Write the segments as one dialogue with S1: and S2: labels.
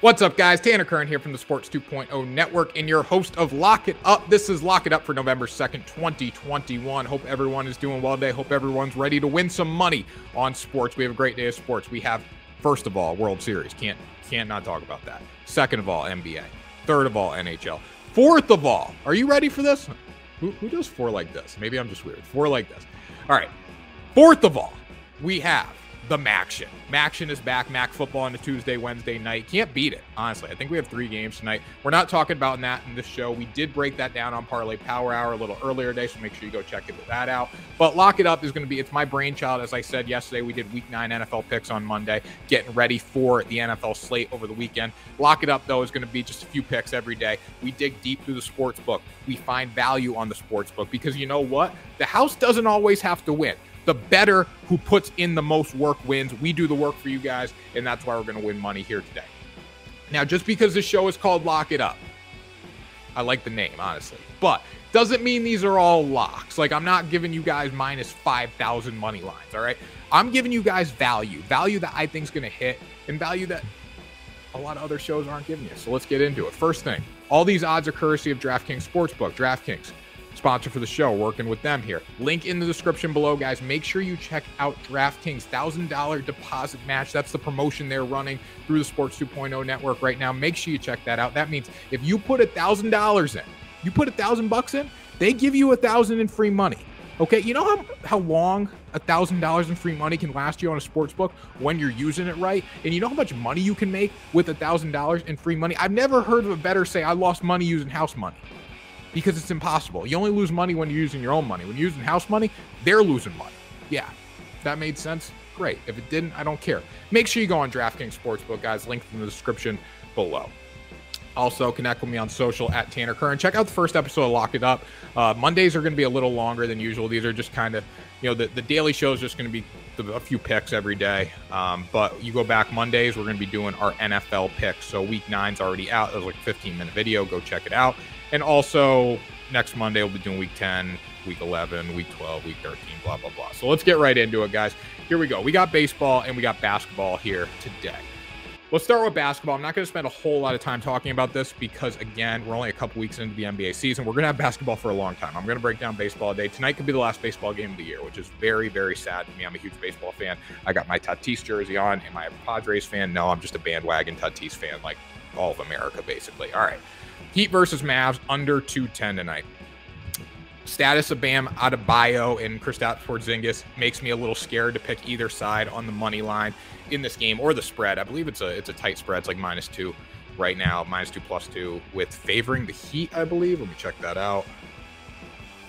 S1: What's up, guys? Tanner Kern here from the Sports 2.0 Network and your host of Lock It Up. This is Lock It Up for November 2nd, 2021. Hope everyone is doing well today. Hope everyone's ready to win some money on sports. We have a great day of sports. We have, first of all, World Series. Can't not talk about that. Second of all, NBA. Third of all, NHL. Fourth of all, are you ready for this? Who does four like this? Maybe I'm just weird. Four like this. All right. Fourth of all, we have the Maction. Maction is back. Mac football on a Tuesday, Wednesday night. Can't beat it, honestly. I think we have 3 games tonight. We're not talking about that in this show. We did break that down on Parlay Power Hour a little earlier today, so make sure you go check that out. But Lock It Up is going to be, it's my brainchild. As I said yesterday, we did Week 9 NFL picks on Monday, getting ready for the NFL slate over the weekend. Lock It Up, though, is going to be just a few picks every day. We dig deep through the sports book. We find value on the sports book because you know what? The house doesn't always have to win. The bettor who puts in the most work wins. We do the work for you guys, and that's why we're going to win money here today. Now, just because this show is called Lock It Up, I like the name, honestly, but doesn't mean these are all locks. Like, I'm not giving you guys minus 5,000 money lines, all right? I'm giving you guys value that I think is going to hit, and value that a lot of other shows aren't giving you. So let's get into it. First thing, all these odds are courtesy of DraftKings Sportsbook. DraftKings, sponsor for the show, working with them here. Link in the description below, guys. Make sure you check out DraftKings $1,000 deposit match. That's the promotion they're running through the Sports 2.0 network right now. Make sure you check that out. That means if you put $1,000 in, you put $1,000 in, they give you $1,000 in free money. Okay, you know how long $1,000 in free money can last you on a sports book when you're using it right? And you know how much money you can make with $1,000 in free money? I've never heard of a bettor say, I lost money using house money. Because it's impossible. You only lose money when you're using your own money. When you're using house money, they're losing money. Yeah, that made sense? Great. If it didn't, I don't care. Make sure you go on DraftKings Sportsbook, guys. Link in the description below. Also, connect with me on social at Tanner Kern. Check out the first episode of Lock It Up. Mondays are going to be a little longer than usual. These are just kind of, you know, the daily show is just going to be a few picks every day. But you go back Mondays, we're going to be doing our NFL picks. So Week 9's already out. It was like a 15-minute video. Go check it out. And also, next Monday, we'll be doing Week 10, Week 11, Week 12, Week 13, blah, blah, blah. So let's get right into it, guys. Here we go. We got baseball and we got basketball here today. Let's start with basketball. I'm not going to spend a whole lot of time talking about this because, again, we're only a couple weeks into the NBA season. We're going to have basketball for a long time. I'm going to break down baseball today. Tonight could be the last baseball game of the year, which is very, very sad to me. I'm a huge baseball fan. I got my Tatis jersey on. Am I a Padres fan? No, I'm just a bandwagon Tatis fan, like all of America, basically. All right. Heat versus Mavs, under 210 tonight. Status of Bam Adebayo and Kristaps Porzingis makes me a little scared to pick either side on the money line in this game or the spread. I believe it's a tight spread. It's like -2 right now, -2 +2 with favoring the Heat, I believe. Let me check that out.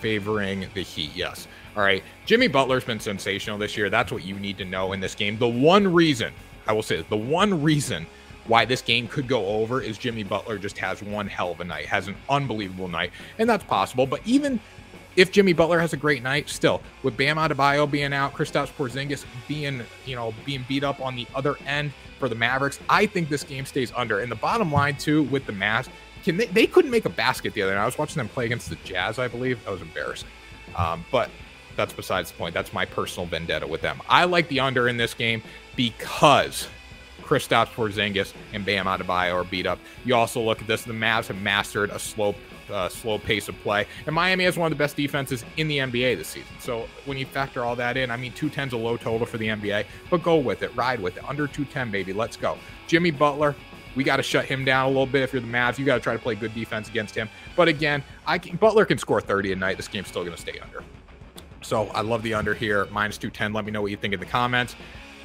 S1: Favoring the Heat, yes. All right, Jimmy Butler's been sensational this year. That's what you need to know in this game. The one reason, I will say this, the one reason why this game could go over is Jimmy Butler just has one hell of a night, has an unbelievable night, and that's possible. But even if Jimmy Butler has a great night, still, with Bam Adebayo being out, Kristaps Porzingis being beat up on the other end for the Mavericks, I think this game stays under. And the bottom line, too, with the Mavs, they couldn't make a basket the other night. I was watching them play against the Jazz, I believe. That was embarrassing. But that's besides the point. That's my personal vendetta with them. I like the under in this game because Kristaps Porzingis and Bam Adebayo are beat up. You also look at this. The Mavs have mastered a slow pace of play. And Miami has one of the best defenses in the NBA this season. So when you factor all that in, I mean, 210's a low total for the NBA, but go with it. Ride with it. Under 210, baby. Let's go. Jimmy Butler, we got to shut him down a little bit. If you're the Mavs, you got to try to play good defense against him. But again, Butler can score 30 a night. This game's still going to stay under. So I love the under here. -210. Let me know what you think in the comments.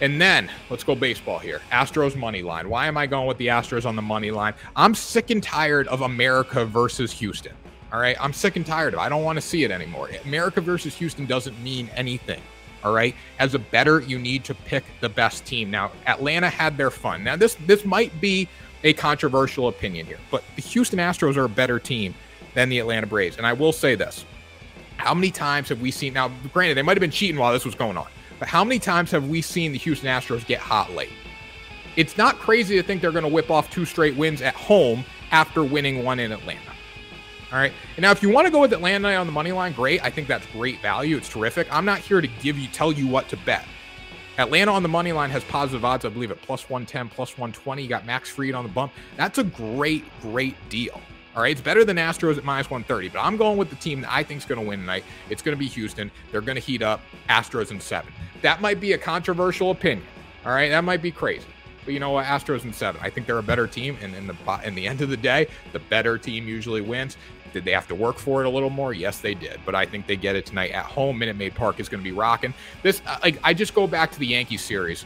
S1: And then let's go baseball here. Astros money line. Why am I going with the Astros on the money line? I'm sick and tired of America versus Houston. All right. I'm sick and tired of it. I don't want to see it anymore. America versus Houston doesn't mean anything. All right. As a bettor, you need to pick the best team. Now, Atlanta had their fun. Now, this might be a controversial opinion here, but the Houston Astros are a better team than the Atlanta Braves. And I will say this. How many times have we seen, now, granted, they might have been cheating while this was going on, but how many times have we seen the Houston Astros get hot late? It's not crazy to think they're going to whip off 2 straight wins at home after winning one in Atlanta. All right. And now, if you want to go with Atlanta on the money line, great. I think that's great value. It's terrific. I'm not here to tell you what to bet. Atlanta on the money line has positive odds, I believe, at plus 110, plus 120. You got Max Fried on the bump. That's a great deal. All right, it's better than Astros at minus 130, but I'm going with the team that I think is going to win tonight. It's going to be Houston. They're going to heat up. Astros in 7. That might be a controversial opinion. All right, that might be crazy. But you know what? Astros in 7. I think they're a better team, and in the end of the day, the better team usually wins. Did they have to work for it a little more? Yes, they did. But I think they get it tonight at home. Minute Maid Park is going to be rocking. This, I just go back to the Yankees series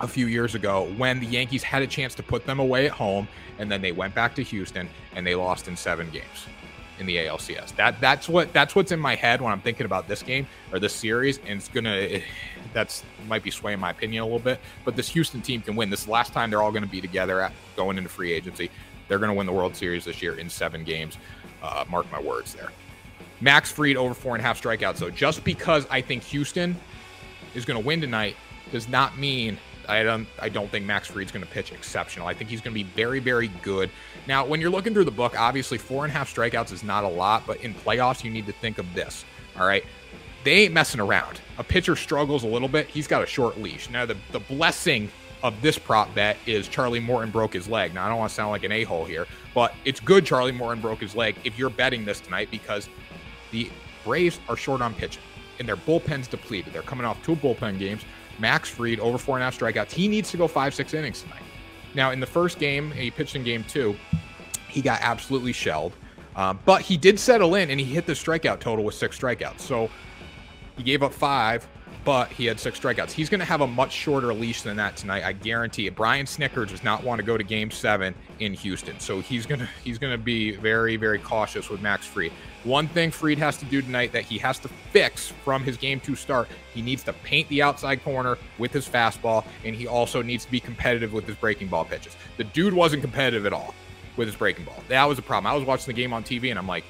S1: a few years ago when the Yankees had a chance to put them away at home, and then they went back to Houston and they lost in 7 games in the ALCS. That's what's in my head when I'm thinking about this game or this series, and that's might be swaying my opinion a little bit. But this Houston team can win. This is the last time they're all going to be together going into free agency. They're going to win the World Series this year in 7 games. Mark my words there. Max Fried over 4.5 strikeouts. So just because I think Houston is going to win tonight does not mean I don't think Max Fried's going to pitch exceptional. I think he's going to be very good. Now, when you're looking through the book, obviously 4.5 strikeouts is not a lot, but in playoffs, you need to think of this. All right. They ain't messing around. A pitcher struggles a little bit. He's got a short leash. Now, the blessing of this prop bet is Charlie Morton broke his leg. Now, I don't want to sound like an a-hole here, but it's good Charlie Morton broke his leg if you're betting this tonight, because the Braves are short on pitching and their bullpen's depleted. They're coming off 2 bullpen games. Max Fried over 4.5 strikeouts. He needs to go 5-6 innings tonight. Now, in the first game, he pitched in game 2. He got absolutely shelled, but he did settle in and he hit the strikeout total with 6 strikeouts. So he gave up 5, but he had 6 strikeouts. He's going to have a much shorter leash than that tonight. I guarantee it. Brian Snitker does not want to go to game 7 in Houston. So he's going to be very cautious with Max Fried. One thing Fried has to do tonight that he has to fix from his game 2 start, he needs to paint the outside corner with his fastball, and he also needs to be competitive with his breaking ball pitches. The dude wasn't competitive at all with his breaking ball. That was a problem. I was watching the game on TV and I'm like,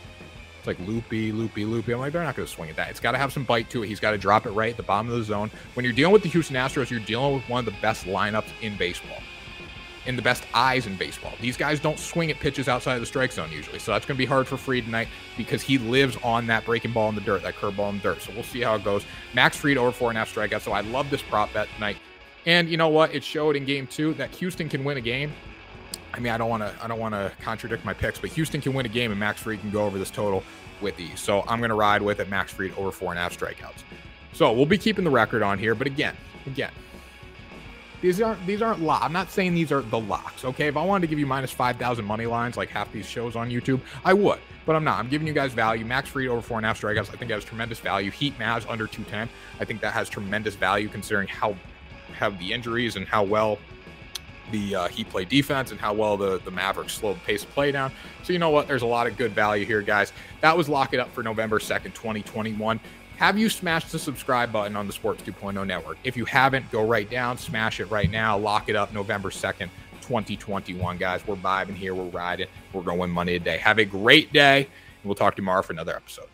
S1: it's like loopy. I'm like, they're not going to swing at that. It's got to have some bite to it. He's got to drop it right at the bottom of the zone. When you're dealing with the Houston Astros, you're dealing with one of the best lineups in baseball and the best eyes in baseball. These guys don't swing at pitches outside of the strike zone usually. So that's going to be hard for Fried tonight because he lives on that breaking ball in the dirt, that curveball in the dirt. So we'll see how it goes. Max Fried over 4.5 strikeouts. So I love this prop bet tonight. And you know what? It showed in game 2 that Houston can win a game. I mean, I don't want to contradict my picks, but Houston can win a game and Max Fried can go over this total with ease. So I'm going to ride with it. Max Fried over 4.5 strikeouts. So we'll be keeping the record on here. But again, these aren't locks. I'm not saying these are the locks. Okay, if I wanted to give you minus 5,000 money lines like half these shows on YouTube, I would. But I'm not. I'm giving you guys value. Max Fried over 4.5 strikeouts. I think that has tremendous value. Heat Mavs under 210. I think that has tremendous value considering how the injuries and how well the Heat play defense and how well the Mavericks slowed the pace of play down. So you know what? There's a lot of good value here, guys. That was Lock It Up for November 2nd, 2021. Have you smashed the subscribe button on the Sports 2.0 network? If you haven't, go right down, smash it right now. Lock It Up November 2nd, 2021, guys. We're vibing here. We're riding. We're going to win money today. Have a great day. And we'll talk tomorrow for another episode.